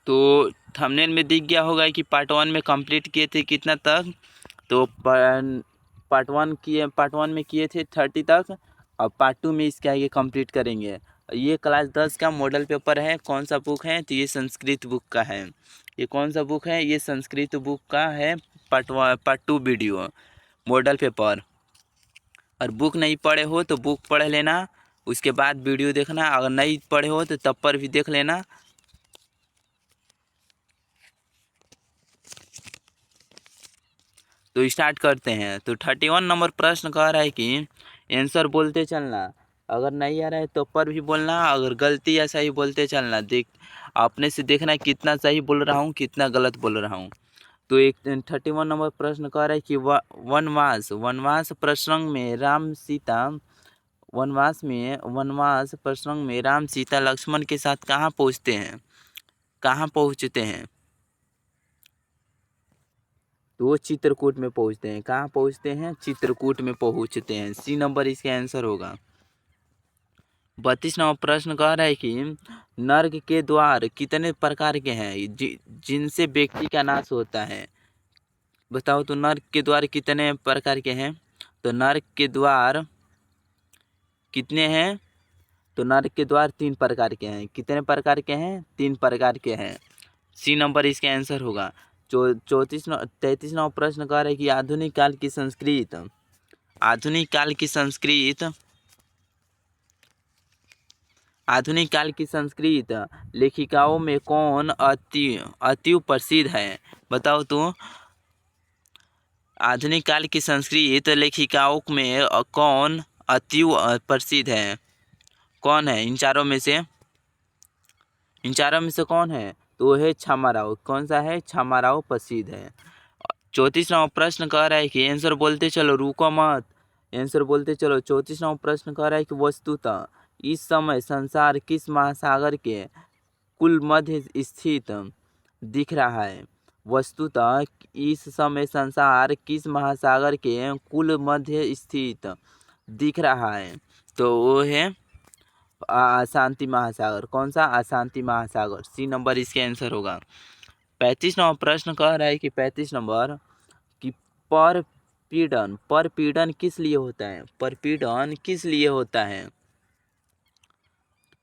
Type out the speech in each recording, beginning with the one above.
तो थंबनेल में दिख गया होगा कि पार्ट 1 में कंप्लीट किए थे कितना तक। तो पार्ट वन में किए थे 30 तक। और पार्ट 2 में इसके आगे कंप्लीट करेंगे। ये क्लास 10 का मॉडल पेपर है। कौन सा बुक है? तो ये संस्कृत बुक का है। ये कौन सा बुक है? ये संस्कृत बुक का है पार्ट 2 वीडियो मॉडल पेपर। और बुक नहीं पढ़े हो तो बुक पढ़ लेना, उसके बाद वीडियो देखना। अगर नहीं पढ़े हो तो तब पर भी देख लेना। तो स्टार्ट करते हैं। तो 31 नंबर प्रश्न कह रहा है कि आंसर बोलते चलना। अगर नहीं आ रहा है तो पर भी बोलना, अगर गलती या सही बोलते चलना। देख अपने से देखना कितना सही बोल रहा हूँ कितना गलत बोल रहा हूँ। तो एक 31 नंबर प्रश्न कह रहा है कि वनवास प्रसंग में वनवास प्रसंग में राम सीता लक्ष्मण के साथ कहाँ पहुँचते हैं? तो वो चित्रकूट में पहुँचते हैं। कहाँ पहुँचते हैं? चित्रकूट में पहुँचते हैं। सी नंबर इसका आंसर होगा। 32 नंबर प्रश्न कह रहा है कि नर्क के द्वार कितने प्रकार के हैं जिनसे व्यक्ति का नाश होता है? बताओ तो नर्क के द्वार कितने प्रकार के हैं? तो नर्क के द्वार कितने हैं? तो नर्क के द्वार 3 प्रकार के हैं। कितने प्रकार के हैं? 3 प्रकार के हैं। सी नंबर इसका आंसर होगा। 33 नंबर प्रश्न कह रहे हैं कि आधुनिक काल की संस्कृत लेखिकाओं में कौन अति प्रसिद्ध है? बताओ तो आधुनिक काल की संस्कृत लेखिकाओं में कौन अति प्रसिद्ध है? कौन है इन चारों में से? कौन है? तो वो है छामाराव। कौन सा है? छामाराव प्रसिद्ध है। 34 नंबर प्रश्न कह रहा है कि आंसर बोलते चलो, रुको मत, आंसर बोलते चलो। 34 नंबर प्रश्न कह रहा है कि वस्तुतः इस समय संसार किस महासागर के कुल मध्य स्थित दिख रहा है? वस्तुतः इस समय संसार किस महासागर के कुल मध्य स्थित दिख रहा है? तो वो है अशांति महासागर। कौन सा? अशांति महासागर। सी नंबर इसके आंसर होगा। 35 नंबर प्रश्न कह रहा है कि 35 नंबर कि परपीड़न किस लिए होता है? परपीड़न किस लिए होता है?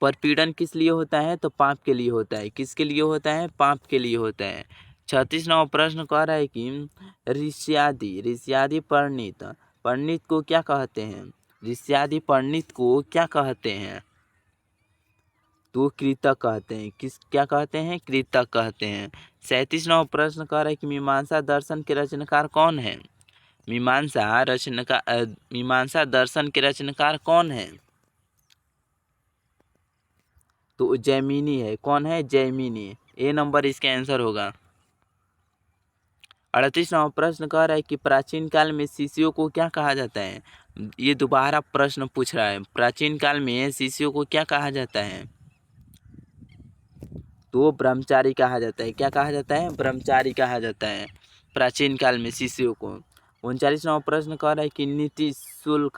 परपीड़न किस लिए होता है? तो पाप के लिए होता है। किसके लिए होता है? पाप के लिए होता है। 36 नंबर प्रश्न कह रहा है कि ऋष्यादि परिणीत को क्या कहते हैं? ऋष्यादि परिणीत को क्या कहते हैं? तो कृतक कहते हैं। क्या कहते हैं? कृतक कहते हैं। 37 नंबर प्रश्न कह रहा है कि मीमांसा दर्शन के रचनाकार कौन है? मीमांसा दर्शन के रचनाकार कौन है? तो जैमिनी है। कौन है? जैमिनी। ए नंबर इसका आंसर होगा। 38 नंबर प्रश्न कह रहा है कि प्राचीन काल में शिष्यों को क्या कहा जाता है? ये दोबारा प्रश्न पूछ रहा है। प्राचीन काल में शिष्यों को क्या कहा जाता है? तो ब्रह्मचारी कहा जाता है। क्या कहा जाता है? ब्रह्मचारी कहा जाता है प्राचीन काल में शिष्यों को। 39 नंबर प्रश्न कह रहा है कि नीति शुल्क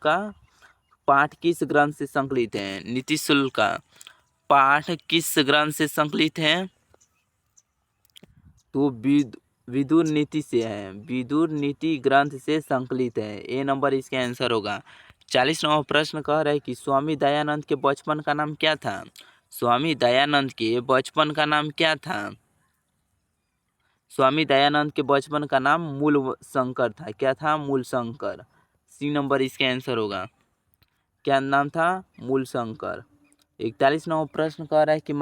का पाठ किस ग्रंथ से संकलित है? नीति शुल्क का पाठ किस ग्रंथ से संकलित है? तो विदुर नीति से है। विदुर नीति ग्रंथ से संकलित है। ए नंबर इसका आंसर होगा। 40 नंबर प्रश्न कह रहा है कि स्वामी दयानंद के बचपन का नाम क्या था? स्वामी दयानंद के बचपन का नाम क्या था? स्वामी दयानंद के बचपन का नाम मूल शंकर था। क्या था? मूल शंकर। सी नंबर इसका आंसर होगा। क्या नाम था? मूल शंकर। 41 नंबर प्रश्न कह रहा है कि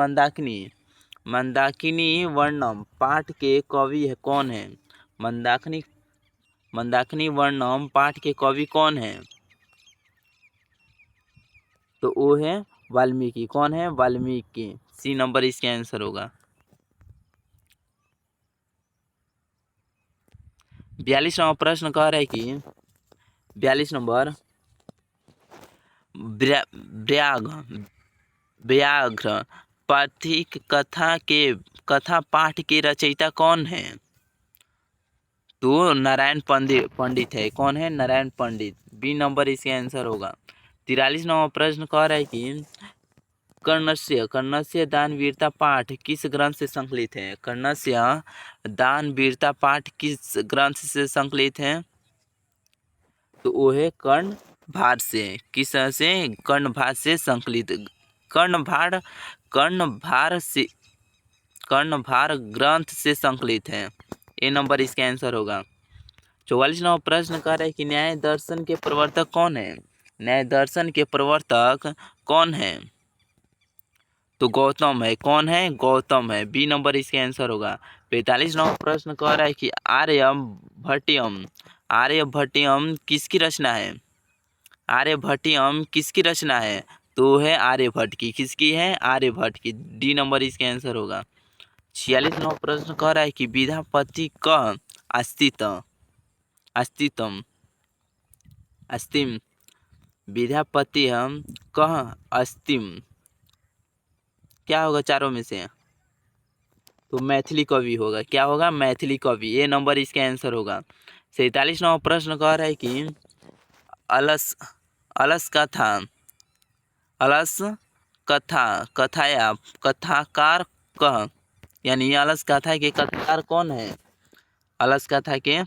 मंदाकिनी वर्णम पाठ के कवि है कौन है? मंदाकिनी वर्णम पाठ के कवि कौन है? तो वो है वाल्मीकि। कौन है? वाल्मीकि। सी नंबर इसका आंसर होगा। 42 नंबर प्रश्न कह रहा है कि 42 नंबर व्याघ्र पथिक कथा पाठ के रचयिता कौन है? तो नारायण पंडित है। कौन है? नारायण पंडित। बी नंबर इसका आंसर होगा। 43 नंबर प्रश्न कह रहा है कि कर्णस्य कर्णस्य दान वीरता पाठ किस ग्रंथ से संकलित है? कर्णस्य दान वीरता पाठ किस ग्रंथ से संकलित है? तो वो है कर्ण भार से। किस से? कर्ण भार से संकलित। कर्ण भार ग्रंथ से संकलित है। ए नंबर इसका आंसर होगा। 44 नंबर प्रश्न कह रहा है कि न्याय दर्शन के प्रवर्तक कौन है? न्याय दर्शन के प्रवर्तक कौन है? तो गौतम है। कौन है? गौतम है। बी नंबर इसका आंसर होगा। 45 नंबर प्रश्न कह रहा है कि आर्यभट्टियम किसकी रचना है? आर्यभट्टियम किसकी रचना है? तो है आर्यभट्ट की। किसकी है? आर्यभट्ट की। डी नंबर इसका आंसर होगा। 46 नंबर प्रश्न कह रहा है कि विद्यापति का अस्तिम विद्यापति हम कह अस्तिम क्या होगा चारों में से? तो मैथिली कवि होगा। क्या होगा? मैथिली कवि। ये नंबर इसका आंसर होगा। 47 नंबर प्रश्न कह रहा है कि कथाकार कह, यानी अलस कथा के कथाकार कौन है? अलस कथा के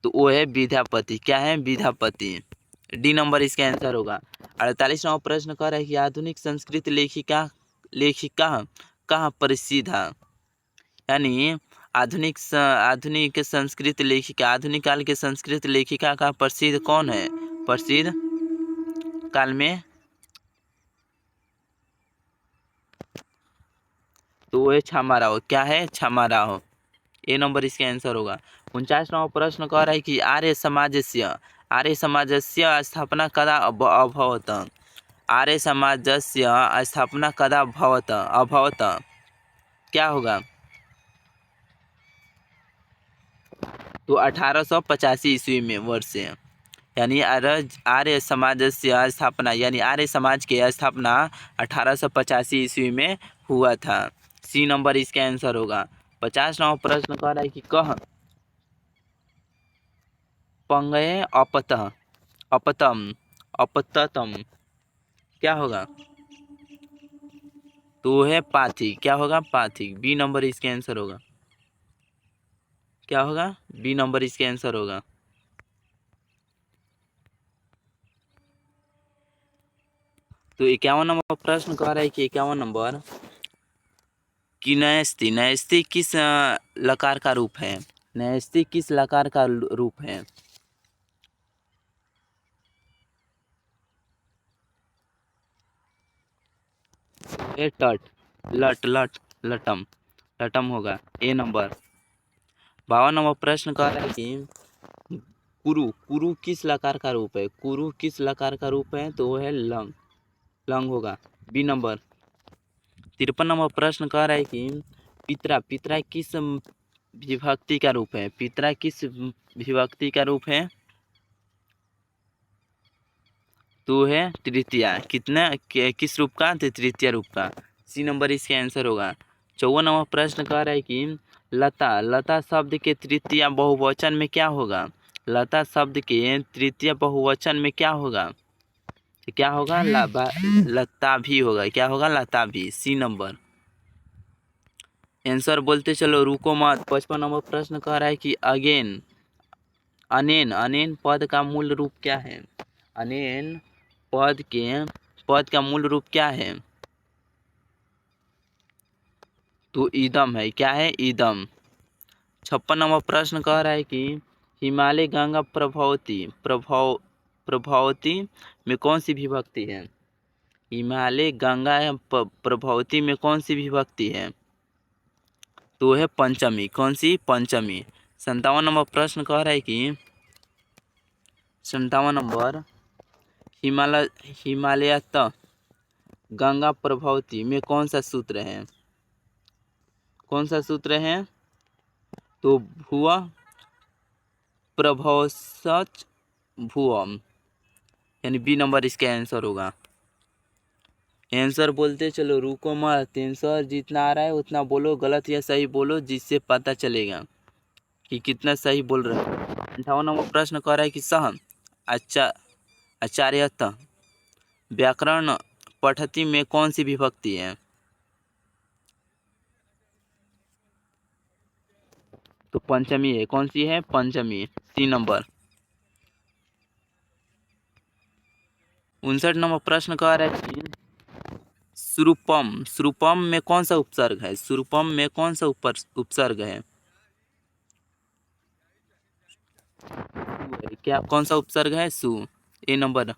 तो वो है विद्यापति। क्या है? विद्यापति। डी नंबर इसका आंसर होगा। 48 नंबर प्रश्न कह रहा है कि आधुनिक संस्कृत लेखिका कहाँ प्रसिद्ध है? यानी आधुनिक संस्कृत लेखिका, आधुनिक काल के संस्कृत लेखिका का प्रसिद्ध कौन है? प्रसिद्ध काल में तो वो है क्षमा राव। क्या है? क्षमा राव। ए नंबर इसका आंसर होगा। 49 नंबर प्रश्न कह रहा है कि आर्य समाजस्य स्थापना कदा अभवत? आर्य समाजस्य स्थापना कदा अभवत क्या होगा? तो 1885 ईस्वी में वर्ष से। यानी आर्य समाज से स्थापना, यानी आर्य समाज की स्थापना 1885 ईस्वी में हुआ था। सी नंबर इसका आंसर होगा। 50 नंबर प्रश्न कह रहा है कि कह पंगय अपततम क्या होगा? तो है पाथी। क्या होगा? पाथी। बी नंबर इसका आंसर होगा। क्या होगा? बी नंबर इसका आंसर होगा। तो 51 नंबर प्रश्न कह रहा है कि 51 नंबर कि न्यस्ती किस लकार का रूप है? न्यस्ती किस लकार का रूप है? ए लटम होगा। ए नंबर। 52 नंबर प्रश्न कह रहा है कि कुरु किस लकार का रूप है? कुरु किस लकार का रूप है? तो वो है लंग होगा। B number. 53 नंबर प्रश्न कह रहा है कि पितरा किस विभक्ति का रूप है? पितरा किस विभक्ति का रूप है? तो है तृतीया। किस रूप का? तो तृतीय रूप का। सी नंबर इसका आंसर होगा। 54 नंबर प्रश्न कह रहा है कि लता शब्द के तृतीय बहुवचन में क्या होगा? लता शब्द के तृतीय बहुवचन में क्या होगा? तो क्या होगा? लता भी होगा। क्या होगा? लता भी। सी नंबर। आंसर बोलते चलो, रुको मत। 55 नंबर प्रश्न कह रहा है कि अनेन पद का मूल रूप क्या है? अनेन पद का मूल रूप क्या है? तो ईदम है। क्या है? ईदम। 56 नंबर प्रश्न कह रहा है कि हिमालय गंगा प्रभावती में कौन सी विभक्ति है? हिमालय गंगा प्रभावती में कौन सी विभक्ति है? तो है पंचमी। कौन सी? पंचमी। 57 नंबर प्रश्न कह रहा है कि 57 नंबर हिमालयत गंगा प्रभावती में कौन सा सूत्र है? कौन सा सूत्र है? तो भुव प्रभवसच भुवम, यानी बी नंबर इसका आंसर होगा। आंसर बोलते चलो, रुको मत। आंसर जितना आ रहा है उतना बोलो, गलत या सही बोलो, जिससे पता चलेगा कि कितना सही बोल रहे हो। 58 नंबर प्रश्न कह रहा है कि सह आचार्यत व्याकरण पठती में कौन सी विभक्ति है? तो पंचमी है। कौन सी है? पंचमी। सी नंबर। 59 नंबर प्रश्न कह रहा है कि सुरुपम, सुरुपम में कौन सा उपसर्ग है? सुरुपम में कौन सा उपसर्ग है? क्या कौन सा उपसर्ग है? सु। ए नंबर।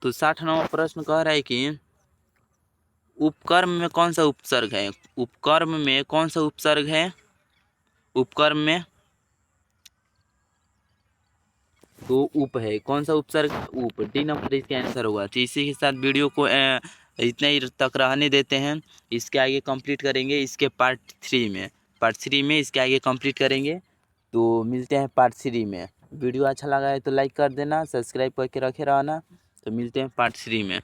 तो 60 नंबर प्रश्न कह रहा है कि उपकर्म में कौन सा उपसर्ग है? उपकर्म में कौन सा उपसर्ग है? उपकर्म में तो उप है। कौन सा उपसर्ग? उप। डी नंबर इसका आंसर होगा। तो इसी के साथ वीडियो को इतने ही तक रहने देते हैं। इसके आगे कंप्लीट करेंगे इसके पार्ट 3 में इसके आगे कंप्लीट करेंगे। तो मिलते हैं पार्ट 3 में। वीडियो अच्छा लगा है तो लाइक कर देना, सब्सक्राइब करके रखे रहना। तो मिलते हैं पार्ट 3 में।